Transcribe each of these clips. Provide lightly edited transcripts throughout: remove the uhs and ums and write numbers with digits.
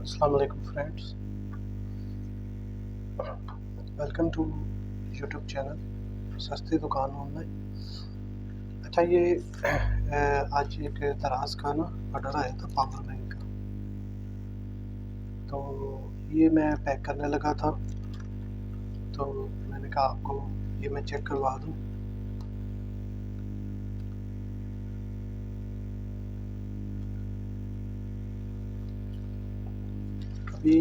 अस्सलाम वालेकुम friends, welcome to YouTube channel सस्ती दुकान ऑनलाइन। अच्छा, ये आज एक दराज का ना ऑर्डर आया था पावर बैंक का, तो ये मैं पैक करने लगा था, तो मैंने कहा आपको ये मैं चेक करवा दूँ। अभी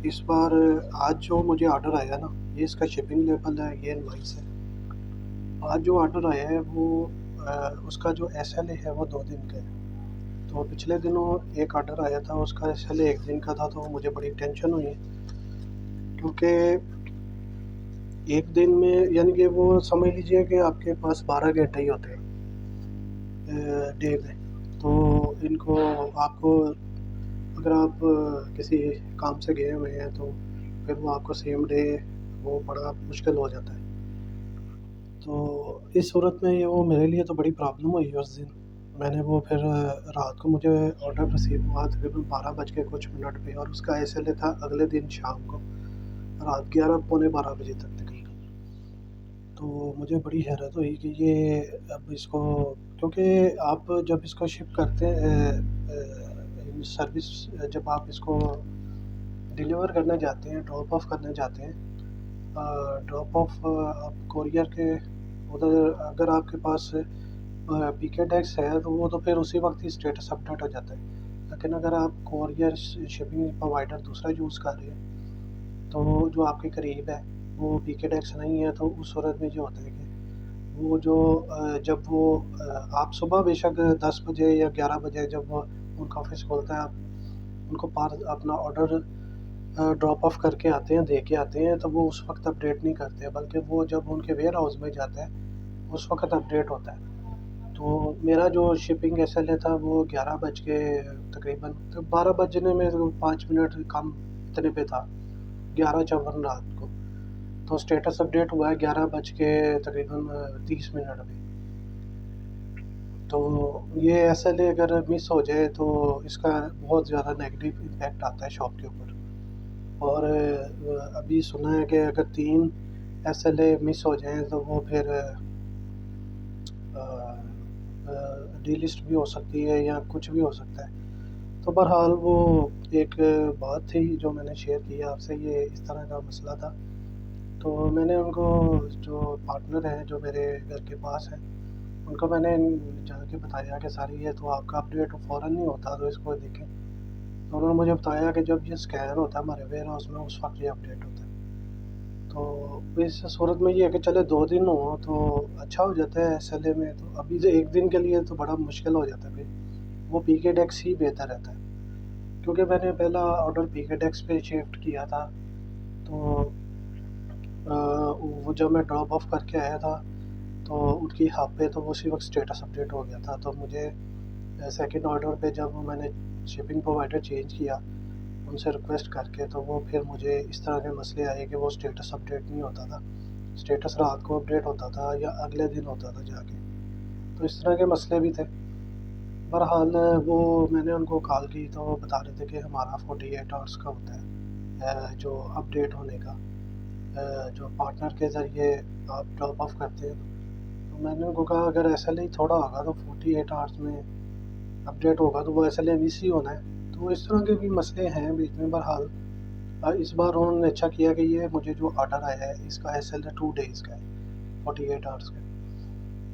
इस बार आज जो मुझे ऑर्डर आया ना, ये इसका शिपिंग लेवल है, ये इनवॉइस है। आज जो ऑर्डर आया है वो उसका जो SLA है वो 2 दिन का है। तो पिछले दिनों एक ऑर्डर आया था, उसका SLA 1 दिन का था, तो मुझे बड़ी टेंशन हुई क्योंकि एक दिन में यानी कि वो समझ लीजिए कि आपके पास 12 घंटे ही होते हैं डे में। तो इनको आपको अगर आप किसी काम से गए हुए हैं तो फिर वो आपको सेम डे वो बड़ा मुश्किल हो जाता है। तो इस सूरत में ये वो मेरे लिए तो बड़ी प्रॉब्लम हुई उस दिन। मैंने वो फिर रात को मुझे ऑर्डर रिसीव हुआ तकरीबन 12 बज के कुछ मिनट पे, और उसका SLA था अगले दिन शाम को रात 11 पौने 12 बजे तक तकरीबन। तो मुझे बड़ी हैरत हुई कि ये अब इसको, क्योंकि आप जब इसको शिप करते हैं सर्विस, जब आप इसको डिलीवर करने जाते हैं, ड्रॉप ऑफ करने जाते हैं, ड्रॉप ऑफ आप कोरियर के उधर अगर आपके पास PK टैक्स है तो वो तो फिर उसी वक्त ही स्टेटस अपडेट हो जाता है। लेकिन अगर आप कोरियर शिपिंग प्रोवाइडर दूसरा यूज़ कर रहे हैं तो जो आपके करीब है वो PK टैक्स नहीं है, तो उस सूरत में ये होता है कि वो जो जब वो आप सुबह बेशक 10 बजे या 11 बजे जब वो उनका ऑफिस खोलता है, आप उनको पार अपना ऑर्डर ड्रॉप ऑफ करके आते हैं, दे के आते हैं, तो वो उस वक्त अपडेट नहीं करते, बल्कि वो जब उनके वेयर हाउस में जाता है उस वक्त अपडेट होता है। तो मेरा जो शिपिंग SLA था वो 11 बज के तकरीबन, तो 12 बजने में 5 मिनट कम इतने पे था, 11:54 रात को। तो स्टेटस अपडेट हुआ है 11 बज के तकरीबन 30 मिनट पे। तो ये SLA अगर मिस हो जाए तो इसका बहुत ज़्यादा नेगेटिव इम्पैक्ट आता है शॉप के ऊपर। और अभी सुना है कि अगर 3 SLA मिस हो जाएँ तो वो फिर डीलिस्ट भी हो सकती है या कुछ भी हो सकता है। तो बहरहाल वो एक बात थी जो मैंने शेयर की आपसे, ये इस तरह का मसला था। तो मैंने उनको, जो पार्टनर हैं जो मेरे घर के पास हैं, उनको मैंने जाके बताया कि सर ये तो आपका अपडेट फ़ौरन नहीं होता, तो इसको देखें। तो उन्होंने मुझे बताया कि जब ये स्कैन होता है हमारे वेयर हाउस में उस वक्त ये अपडेट होता है। तो इस सूरत में ये है कि चले 2 दिन हो तो अच्छा हो जाता है SLA में। तो अभी से 1 दिन के लिए तो बड़ा मुश्किल हो जाता है फिर, वो PK टैक्स ही बेहतर रहता है। क्योंकि मैंने पहला ऑर्डर PK टैक्स पे शिफ्ट किया था, तो वो जब मैं ड्रॉप ऑफ करके आया था तो उनकी हब पे तो उसी वक्त स्टेटस अपडेट हो गया था। तो मुझे सेकंड ऑर्डर पे जब मैंने शिपिंग प्रोवाइडर चेंज किया उनसे रिक्वेस्ट करके, तो वो फिर मुझे इस तरह के मसले आए कि वो स्टेटस अपडेट नहीं होता था, स्टेटस रात को अपडेट होता था या अगले दिन होता था जाके। तो इस तरह के मसले भी थे। बहरहाल वो मैंने उनको कॉल की तो वो बता रहे थे कि हमारा 48 आवर्स का होता है जो अपडेट होने का, जो पार्टनर के ज़रिए आप ड्रॉप ऑफ करते हैं। तो मैंने उनको कहा अगर SLA थोड़ा होगा तो 48 आवर्स में अपडेट होगा, तो वो SLA मिस ही होना है। तो इस तरह के भी मसले हैं बीच में। बहरहाल इस बार उन्होंने अच्छा किया कि ये मुझे जो ऑर्डर आया है इसका SLA 2 डेज़ का है, 48 आवर्स का।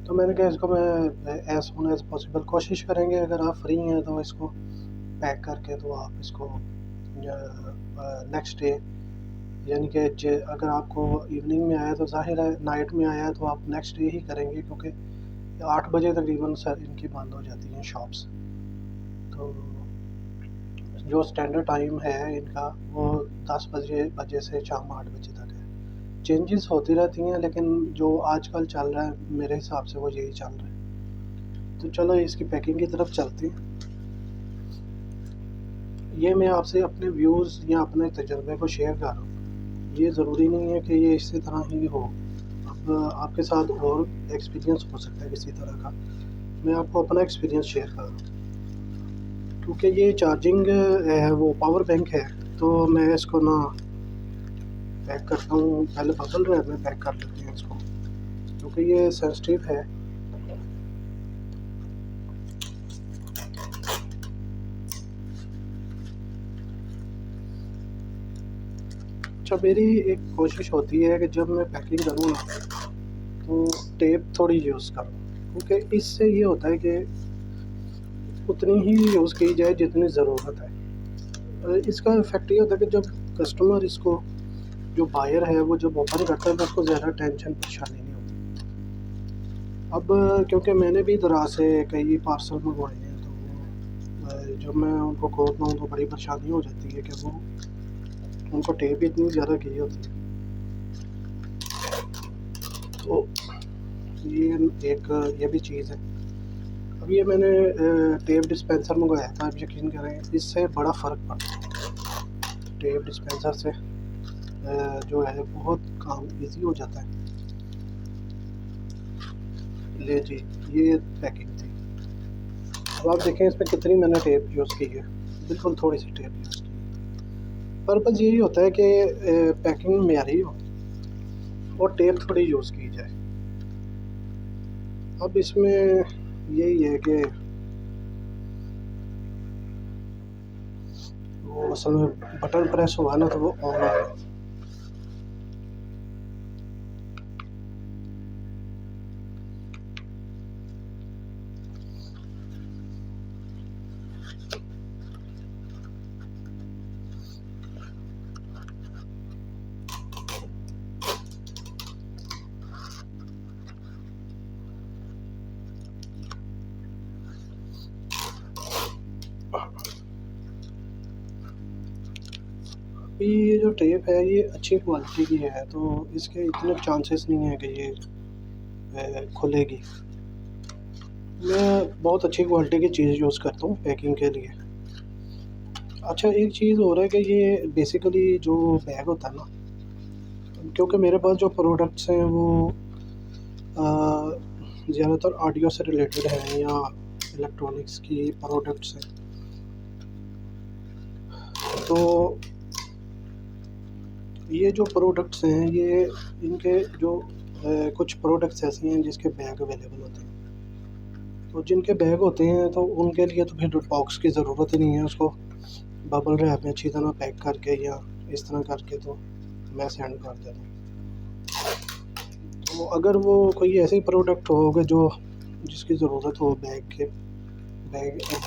तो मैंने कहा इसको मैं एज़ सून एज़ पॉसिबल कोशिश करेंगे, अगर आप फ्री हैं तो इसको पैक करके तो आप इसको नेक्स्ट डे, यानी कि अगर आपको इवनिंग में आया तो ज़ाहिर है, नाइट में आया तो आप नेक्स्ट डे ही करेंगे, क्योंकि 8 बजे तकरीबन सर इनकी बंद हो जाती हैं शॉप्स। तो जो स्टैंडर्ड टाइम है इनका वो 10 बजे से शाम 8 बजे तक है। चेंजेस होती रहती हैं, लेकिन जो आजकल चल रहा है मेरे हिसाब से वो यही चल रहा है। तो चलो इसकी पैकिंग की तरफ चलते हैं। ये मैं आपसे अपने व्यूज़ या अपने तजुर्बे को शेयर कर रहा हूँ, ये ज़रूरी नहीं है कि ये इसी तरह ही हो। अब आपके साथ और एक्सपीरियंस हो सकता है किसी तरह का, मैं आपको अपना एक्सपीरियंस शेयर कर रहा हूँ। क्योंकि ये चार्जिंग वो पावर बैंक है, तो मैं इसको ना पैक करता हूँ, पहले बबल रैप में पैक कर लेते हैं इसको, क्योंकि ये सेंसिटिव है। अच्छा, मेरी एक कोशिश होती है कि जब मैं पैकिंग करूँ ना तो टेप थोड़ी यूज़ करूँ, क्योंकि इससे ये होता है कि उतनी ही यूज़ की जाए जितनी ज़रूरत है। इसका इफ़ेक्ट ये होता है कि जब कस्टमर इसको, जो बायर है वो जब ओपन करता है तो उसको ज़्यादा टेंशन परेशानी नहीं होती। अब क्योंकि मैंने भी दराज से कई पार्सल मंगवाए हैं, तो जब मैं उनको खोलता हूँ तो बड़ी परेशानी हो जाती है कि वो उनको टेप इतनी ज़्यादा की होती है। तो ये भी चीज़ है। अब ये मैंने टेप डिस्पेंसर मंगवाया था, आप यकीन करें इससे बड़ा फ़र्क पड़ा। टेप डिस्पेंसर से जो है बहुत काम इजी हो जाता है। ले जी, ये पैकिंग थी। अब आप देखें इसमें कितनी मैंने टेप यूज़ की है, बिल्कुल थोड़ी सी टेप यूज़ की है। पर्पज़ यही होता है कि पैकिंग मेयारी हो और टेप थोड़ी यूज़ की जाए। अब इसमें यही है कि वो असल में बटन प्रेस हुआ ना तो वो ऑन हो गया। ये जो टेप है ये अच्छी क्वालिटी की है, तो इसके इतने चांसेस नहीं है कि ये खुलेगी। मैं बहुत अच्छी क्वालिटी की चीज़ यूज़ करता हूँ पैकिंग के लिए। अच्छा, एक चीज़ और है कि ये बेसिकली जो बैग होता है ना, क्योंकि मेरे पास जो प्रोडक्ट्स हैं वो ज़्यादातर ऑडियो से रिलेटेड हैं या इलेक्ट्रॉनिक्स की प्रोडक्ट्स हैं, तो ये जो प्रोडक्ट्स हैं ये इनके जो कुछ प्रोडक्ट्स ऐसे हैं जिसके बैग अवेलेबल होते हैं। तो जिनके बैग होते हैं तो उनके लिए तो फिर बॉक्स की ज़रूरत ही नहीं है, उसको बबल रैप में अच्छी तरह पैक करके या इस तरह करके तो मैं सेंड कर देता हूँ। तो अगर वो कोई ऐसे प्रोडक्ट हो कि जो जिसकी ज़रूरत हो बैग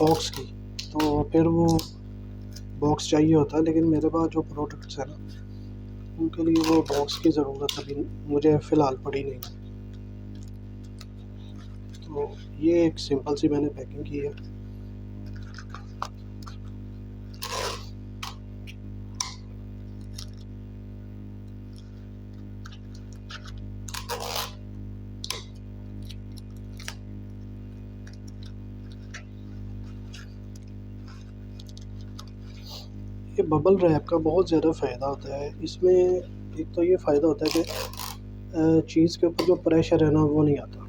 बॉक्स की, तो फिर वो बॉक्स चाहिए होता है। लेकिन मेरे पास जो प्रोडक्ट्स हैं ना उनके लिए वो बॉक्स की ज़रूरत अभी मुझे फ़िलहाल पड़ी नहीं। तो ये एक सिंपल सी मैंने पैकिंग की है। ये बबल रैप का बहुत ज़्यादा फ़ायदा होता है इसमें। एक तो ये फ़ायदा होता है कि चीज़ के ऊपर जो प्रेशर है ना वो नहीं आता।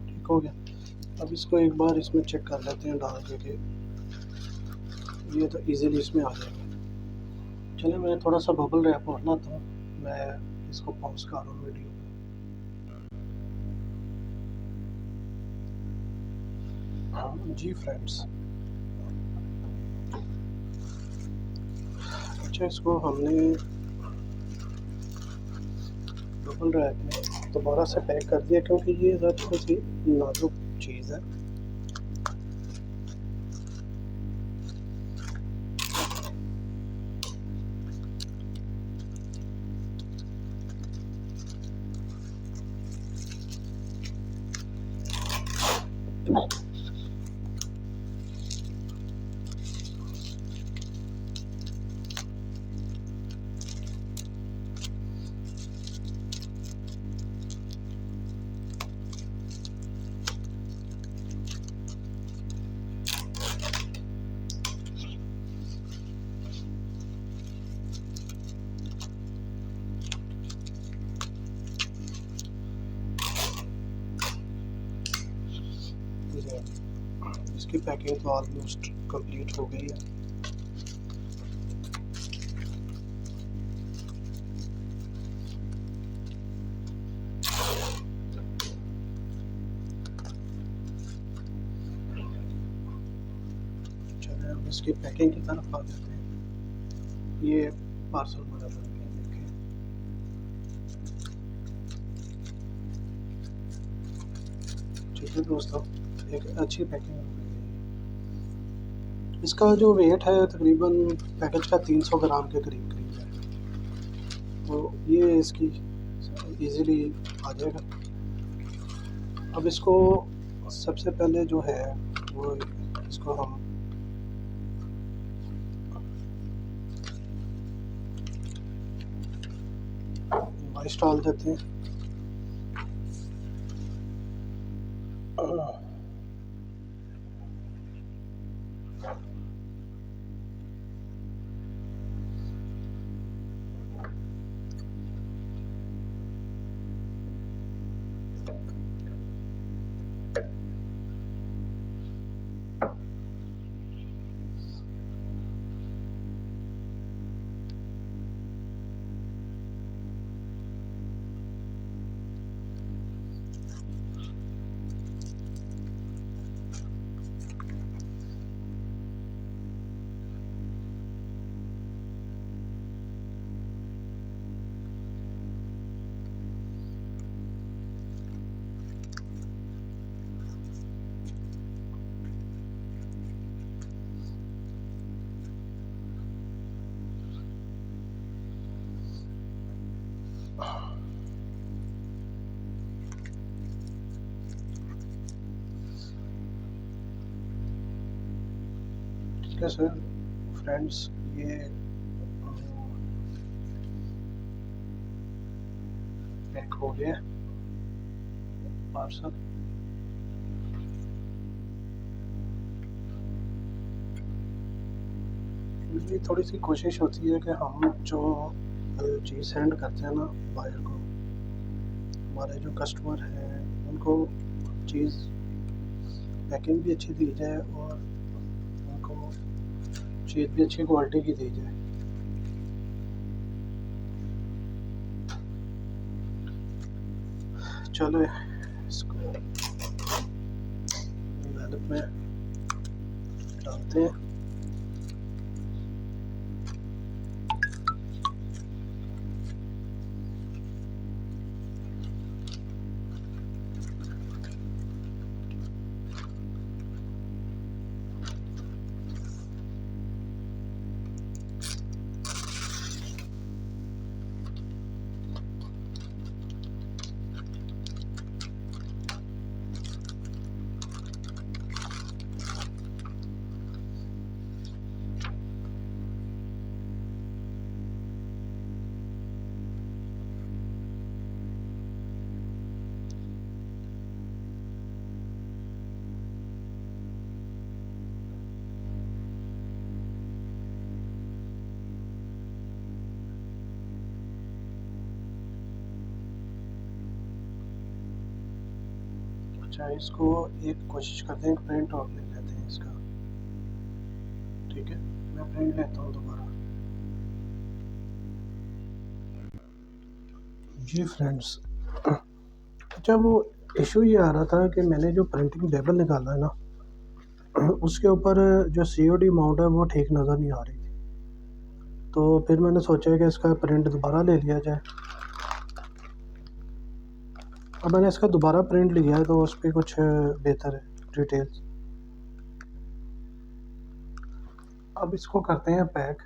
ठीक हो गया। अब इसको एक बार इसमें चेक कर लेते हैं डाल के, ये तो इजीली इसमें आ जाएगा। चलिए मैं थोड़ा सा बबल रैप और लाता हूँ, मैं इसको पॉज कर रहा हूँ वीडियो। जी फ्रेंड्स, अच्छा इसको हमने बबल रैप में दोबारा से पैक कर दिया, क्योंकि ये थोड़ी सी नाजुक चीज़ है। इसकी पैकिंग तो ऑलमोस्ट कंप्लीट हो गई है। चलिए अब इसकी पैकिंग की तरफ आ जाते हैं। ये पार्सल हमारा बन गया, देखिए। ठीक है दोस्तों, एक अच्छी पैकिंग हो गई है। इसका जो वेट है तकरीबन पैकेज का 300 ग्राम के करीब करीब है, तो ये इसकी इजीली आ जाएगा। अब इसको सबसे पहले जो है वो इसको हम वाइस डाल देते हैं। ठीक है सर फ्रेंड्स, ये पैक हो गया पार्सल। मेरी थोड़ी सी कोशिश होती है कि हम जो चीज़ सेंड करते हैं ना बायर को, हमारे जो कस्टमर हैं उनको चीज़ पैकिंग भी अच्छी दी जाए और उनको चीज़ भी अच्छी क्वालिटी की दी जाए। चलो इसको वैलेट में डालते हैं। अच्छा, इसको एक कोशिश करते हैं, प्रिंट और ले लेते हैं इसका। ठीक है, मैं प्रिंट लेता हूँ दोबारा। जी फ्रेंड्स, अच्छा वो इशू ये आ रहा था कि मैंने जो प्रिंटिंग लेबल निकाला है ना उसके ऊपर जो COD अमाउंट है वो ठीक नज़र नहीं आ रही थी, तो फिर मैंने सोचा कि इसका प्रिंट दोबारा ले लिया जाए। अब मैंने इसका दोबारा प्रिंट लिया है तो उस पर कुछ बेहतर है डिटेल्स। अब इसको करते हैं पैक।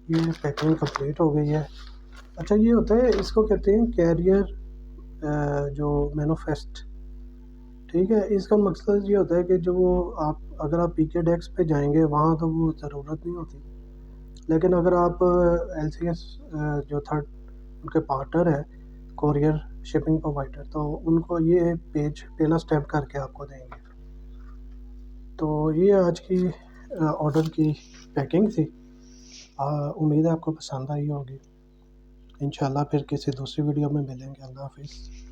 ये पैकिंग कंप्लीट हो गई है। अच्छा, ये होता है, इसको कहते हैं कैरियर जो मैनिफेस्ट, ठीक है, इसका मकसद ये होता है कि जो वो आप अगर आप पीके डेस्क पे जाएँगे वहाँ तो वो ज़रूरत नहीं होती। लेकिन अगर आप एलसीएस जो थर्ड उनके पार्टनर है कोरियर शिपिंग प्रोवाइडर, तो उनको ये पेज पे ना स्टैम्प करके आपको देंगे। तो ये आज की ऑर्डर की पैकिंग थी। उम्मीद है आपको पसंद आई होगी। इंशाल्लाह फिर किसी दूसरी वीडियो में मिलेंगे। अल्लाह हाफ़िज़।